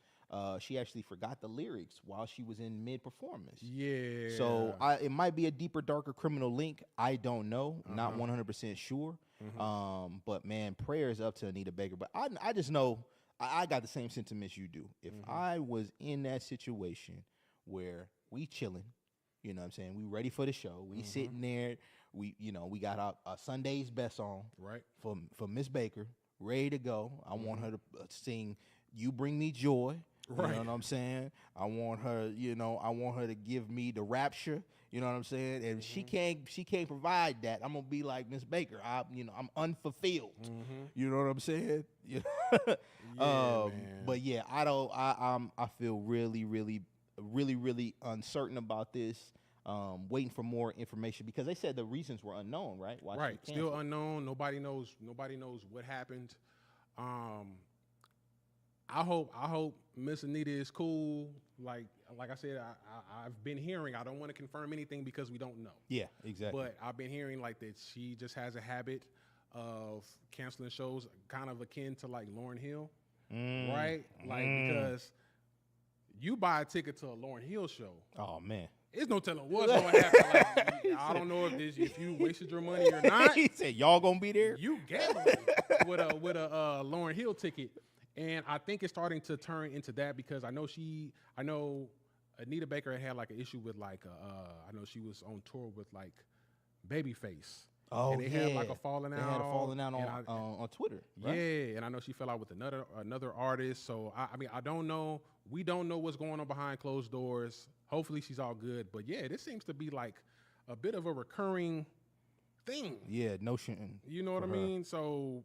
she actually forgot the lyrics while she was in mid performance. Yeah. So it might be a deeper, darker criminal link. I don't know. Not 100% sure. But man, prayers up to Anita Baker. But I just know I got the same sentiments you do. If I was in that situation where we chilling, you know what I'm saying? We ready for the show. We sitting there. We got our Sunday's best on. Right. For Miss Baker, ready to go. I want her to sing "You Bring Me Joy." Right. You know what I'm saying? I want her to give me the rapture. You know what I'm saying? And she can't provide that. I'm gonna be like Miss Baker. I'm unfulfilled. You know what I'm saying? Man. But yeah, I feel really uncertain about this. Waiting for more information because they said the reasons were unknown, right? Why she Right. Still canceled. unknown. Nobody knows what happened. I hope Miss Anita is cool. Like I said, I've been hearing. I don't want to confirm anything because we don't know. Yeah, exactly. But I've been hearing like that she just has a habit of canceling shows, kind of akin to like Lauryn Hill, Mm. right? Like because you buy a ticket to a Lauryn Hill show, Oh man. there's no telling what's going to happen. Like, I don't know if you wasted your money or not. He said, "Y'all gonna be there?" You gambling with a Lauryn Hill ticket, and I think it's starting to turn into that because I know Anita Baker had like an issue with like I know she was on tour with like Babyface. Oh, and they had like a falling out. They had a falling out and on Twitter. Right? Yeah, and I know she fell out with another artist. So I mean, I don't know. We don't know what's going on behind closed doors. Hopefully, she's all good. But yeah, this seems to be like a bit of a recurring thing. Yeah, notion. You know what I mean? So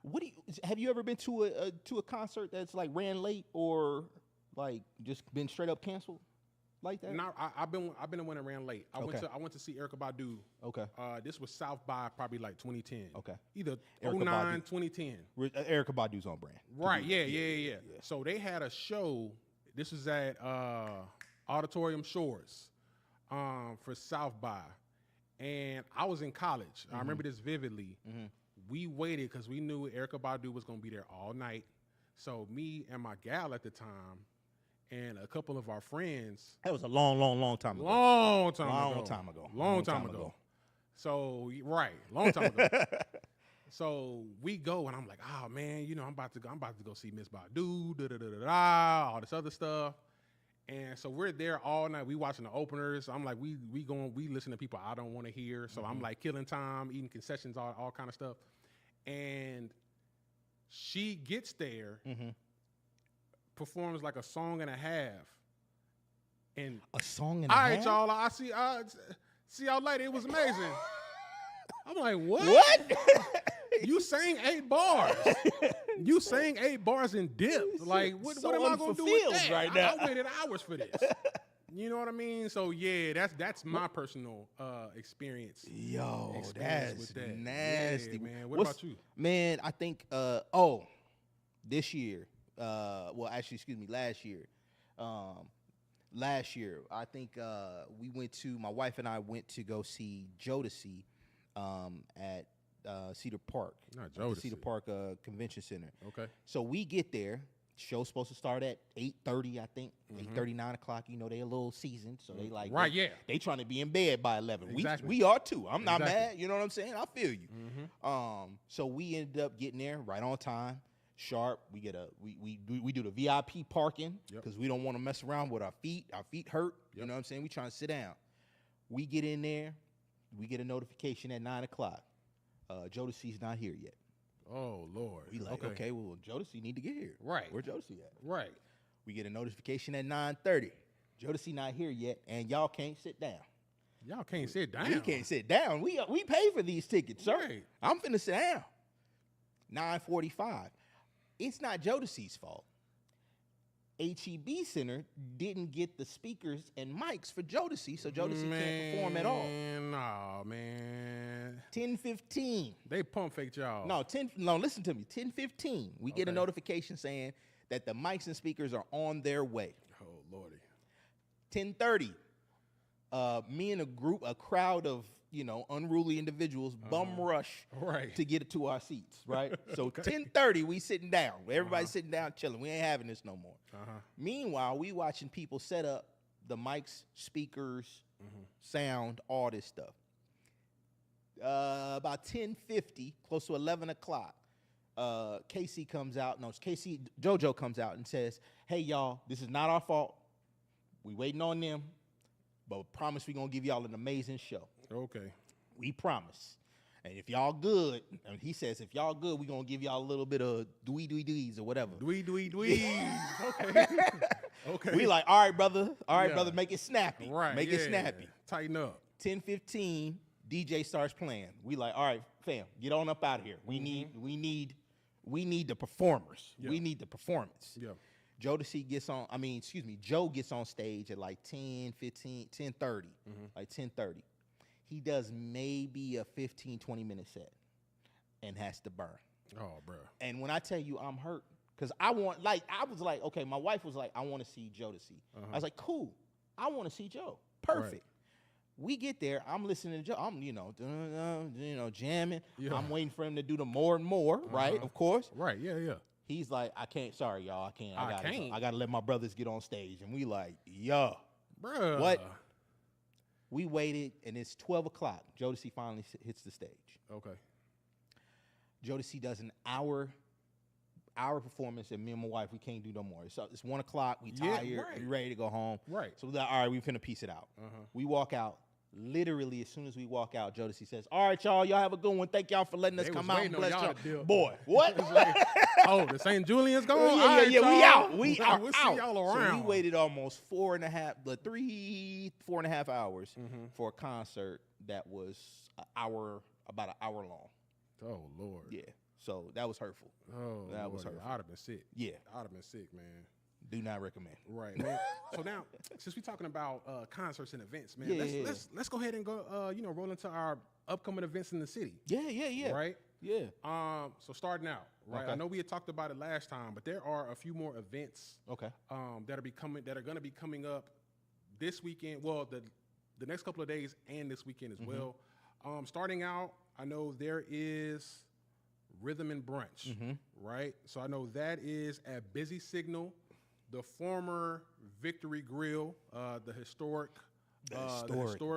What do you have you ever been to a concert that's like ran late or like just been straight up canceled like that? now I've been the one that ran late. I went to see Erykah Badu. Okay. This was South by probably like 2010. Okay. Either Erykah 09, Badu. 2010. Erykah Badu's on brand. Right. Yeah. So they had a show. This was at Auditorium Shores for South by, and I was in college. I remember this vividly. We waited because we knew Erykah Badu was going to be there all night. So me and my gal at the time, and a couple of our friends. That was a long time ago. Long time ago. So long time ago. So we go, and I'm like, oh man, you know, I'm about to go see Miss Badu, all this other stuff. And so we're there all night. We watching the openers. I'm like, we listen to people I don't want to hear. So I'm like killing time, eating concessions, all kind of stuff. And she gets there, performs like a song and a half. And A song and a all half? right, y'all, I see y'all later. It was amazing. I'm like, what? What? You sang 8 bars. You sang 8 bars in depth. Like, what So am I going to do with unfulfilled that? right now. I waited hours for this. You know what I mean? So yeah, that's my personal experience. Yo, Experience that's with that. nasty, Yeah, man. What about you? Man, I think this year, last year. Last year, I think my wife and I went to go see Jodeci at Cedar Park. Not at the Jodeci. Cedar Park Convention Center. Okay. So we get there. Show's supposed to start at 8:30, I think. 8:30, 9 o'clock. You know, they a little seasoned, so they like Right, yeah. They trying to be in bed by 11. Exactly. We are too. I'm not Exactly. mad. You know what I'm saying? I feel you. So we ended up getting there right on time, sharp. We get we do the VIP parking because we don't want to mess around with our feet. Our feet hurt. You know what I'm saying? We trying to sit down. We get in there. We get a notification at 9 o'clock. Jodeci's not here yet. Oh Lord. We like, okay, well, Jodeci need to get here. Right. Where Jodeci at? Right. We get a notification at 9:30. Jodeci not here yet, and y'all can't sit down. Y'all can't sit down. We can't sit down. We pay for these tickets, sir. Right. I'm finna sit down. 9:45. It's not Jodeci's fault. HEB Center didn't get the speakers and mics for Jodeci, so Jodeci can't perform at all. Nah, man. 10:15. They pump faked y'all. No, listen to me. 10:15. We get a Okay. notification saying that the mics and speakers are on their way. Oh Lordy. 10:30. Me and a crowd of, unruly individuals bum rush Right. to get to our seats, right? So 10:30, we sitting down. Everybody's sitting down chilling. We ain't having this no more. Meanwhile, we watching people set up the mics, speakers, sound, all this stuff. About 10:50, close to 11 o'clock, JoJo comes out and says, hey, y'all, this is not our fault. We waiting on them, but we promise we going to give y'all an amazing show. Okay. We promise. And if y'all good, and he says, if y'all good, we going to give y'all a little bit of dwees or whatever. Dwee. Okay. Okay. We like, all right, brother. All right, Yeah. brother, make it snappy. Right. Make it snappy. Tighten up. 10:15, DJ starts playing. We like, all right, fam, get on up out of here. We need the performers. Yeah. We need the performance. Yeah. Joe gets on stage at like 10:30, like 10:30. He does maybe a 15, 20-minute set and has to burn. Oh, bro. And when I tell you I'm hurt, because I was like, okay, my wife was like, I want to see Jodeci. I was like, cool, I want to see Joe. Perfect. Right. We get there. I'm listening to Joe. I'm, jamming. Yeah. I'm waiting for him to do the more and more, right? Of course. Right, yeah. He's like, I can't. Sorry, y'all. I can't. Can't. I gotta let my brothers get on stage. And we like, yo. Bruh. What? We waited, and it's 12 o'clock. Jodeci finally hits the stage. Okay. Jodeci does an hour performance, and me and my wife, we can't do no more. So it's 1 o'clock. We Yeah, tired. right. We ready to go home. Right. So we're like, all right, we finna piece it out. We walk out. Literally, as soon as we walk out, Jodeci says, all right, y'all have a good one. Thank y'all for letting us They come was out and waiting on bless y'all y'all. to dip. Boy, what? Oh, the St. Julian's gone? Yeah, All right, we y'all. out. We are We'll out. see y'all So around. we waited almost 4.5 hours for a concert that was about an hour long. Oh, Lord. Yeah. So that was hurtful. Oh, That Lord. was hurtful. I'd have been sick. Yeah. I'd have been sick, man. Do not recommend. Right, man. So now, since we're talking about concerts and events, man, Yeah. let's go ahead and go, roll into our upcoming events in the city. Yeah. Right? Yeah. So starting out, right? Okay. I know we had talked about it last time, but there are a few more events Okay. that are going to be coming up this weekend. Well, the next couple of days and this weekend as well. Starting out, I know there is Rhythm and Brunch, right? So I know that is at Busy Signal, the former Victory Grill, the historic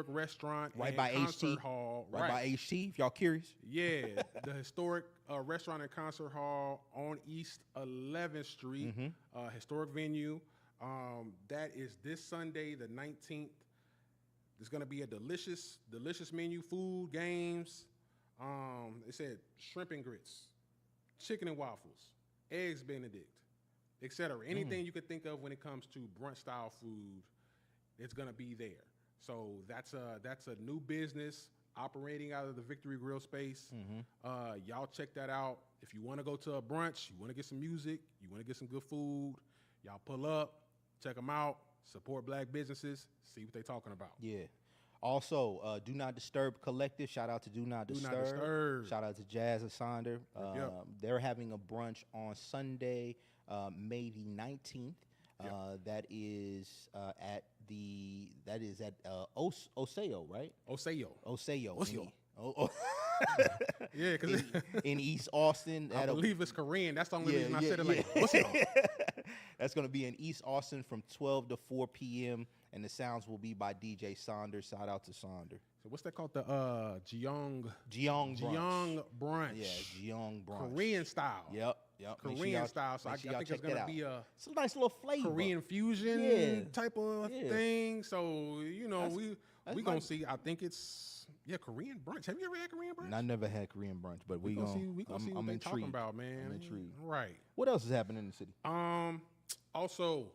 restaurant, Right and by concert HT. hall, Right by HT, if y'all curious. Yeah, the historic restaurant and concert hall on East 11th Street, historic venue. That is this Sunday, the 19th. There's gonna be a delicious menu, food, games. They said shrimp and grits, chicken and waffles, eggs Benedict, etc. Anything you could think of when it comes to brunch style food, it's gonna be there. So that's a new business operating out of the Victory Grill space. Y'all check that out. If you want to go to a brunch, you want to get some music, you want to get some good food, y'all pull up, check them out, support black businesses, see what they're talking about. Yeah. Also, Do Not Disturb Collective. Shout out to Do Not Disturb. Disturb. Shout out to Jazz Asonder. Yep. They're having a brunch on Sunday, May the 19th. That is at Oseo, right? Oseo. Oseo. Yeah, because In East Austin. I believe it's Korean. That's the only reason I said it like, yeah. what's it? That's going to be in East Austin from 12 to 4 p.m. And the sounds will be by DJ Saunders. Shout out to Saunders. So what's that called? The Jeong brunch. Yeah, Jeong brunch. Korean style. Yep. Make sure Korean y'all- style. So I make sure y'all think it's check that gonna out. be a It's a nice little flavor. Korean fusion Yeah. type of Yeah. thing. So we that's gonna nice. see. I think it's Korean brunch. Have you ever had Korean brunch? And I never had Korean brunch, but we gonna gonna see. We gonna see what I'm they intrigued. talking about, man. I'm intrigued. Right. What else is happening in the city? Also,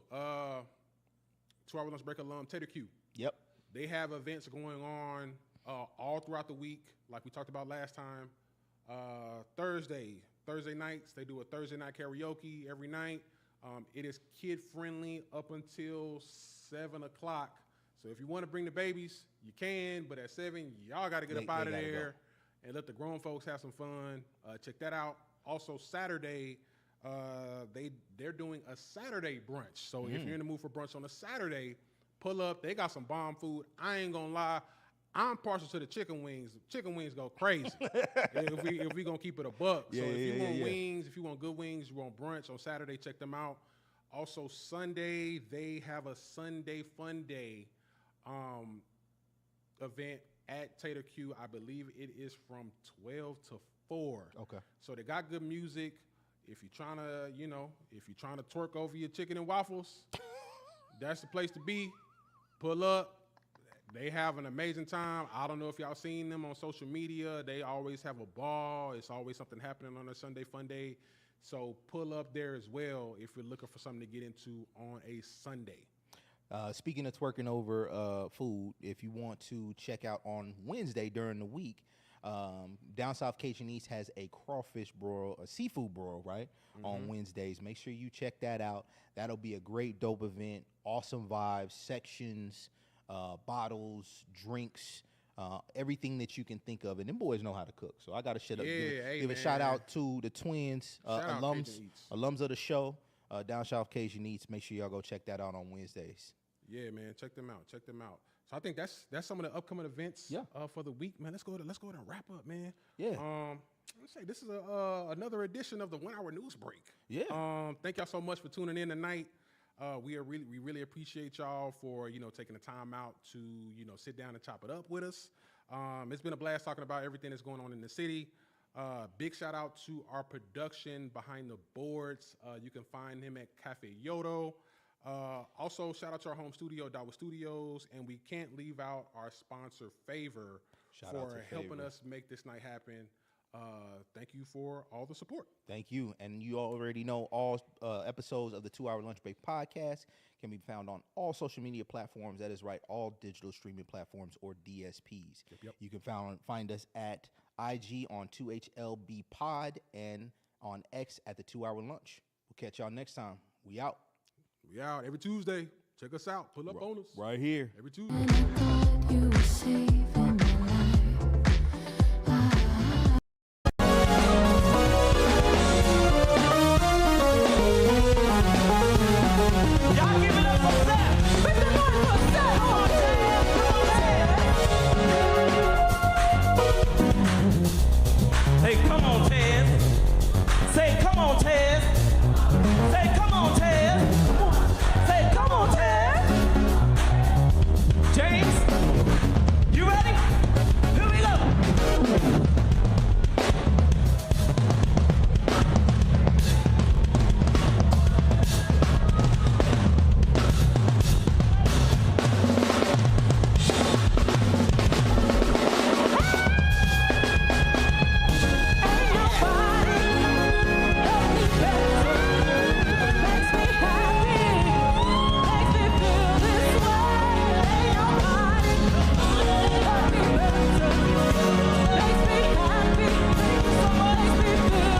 2-hour lunch break alum Tater Q. Yep. They have events going on all throughout the week, like we talked about last time. Thursday nights, they do a Thursday night karaoke every night. It is kid friendly up until 7 o'clock. So if you want to bring the babies, you can, but at 7, y'all got to get up out of they gotta there and let the grown folks have some fun. Check that out. Also, Saturday, they're doing a Saturday brunch. So if you're in the mood for brunch on a Saturday, pull up. They got some bomb food. I ain't gonna lie, I'm partial to the chicken wings. Chicken wings go crazy if we gonna keep it a buck. So if you want wings, if you want good wings, you want brunch on Saturday, check them out. Also Sunday, they have a Sunday Fun Day event at Tater Q. I believe it is from 12 to 4. Okay. So they got good music. If you're trying to twerk over your chicken and waffles, that's the place to be. Pull up. They have an amazing time. I don't know if y'all seen them on social media. They always have a ball. It's always something happening on a Sunday Fun Day. So pull up there as well if you're looking for something to get into on a Sunday. Speaking of twerking over food, if you want to check out on Wednesday during the week, Down South Cajun East has a crawfish broil, a seafood broil, right, on Wednesdays. Make sure you check that out. That'll be a great, dope event. Awesome vibes, sections, bottles, drinks, everything that you can think of. And them boys know how to cook. So I got to give a shout out to the twins, Shout out alums, Cajun Eats. alums of the show, Down South Cajun Eats. Make sure y'all go check that out on Wednesdays. Yeah, man, check them out. Check them out. So I think that's some of the upcoming events Yeah. For the week, man. Let's go ahead and wrap up, man. Yeah. Let's say this is another edition of the 1 hour news break. Yeah. Thank y'all so much for tuning in tonight. We really appreciate y'all for taking the time out to sit down and chop it up with us. It's been a blast talking about everything that's going on in the city. Big shout out to our production behind the boards. You can find him at Cafe Yodo. Also, shout out to our home studio, Dawa Studios, and we can't leave out our sponsor, Favor, Shout out for to helping Favor. us make this night happen. Thank you for all the support. Thank you. And you already know all episodes of the 2 Hour Lunch Break podcast can be found on all social media platforms. That is right, all digital streaming platforms or DSPs. Yep. You can find us at IG on 2HLB Pod and on X at the 2 Hour Lunch. We'll catch y'all next time. We out. We out every Tuesday. Check us out. Pull up on us. Right here. Every Tuesday. And I thought you were saving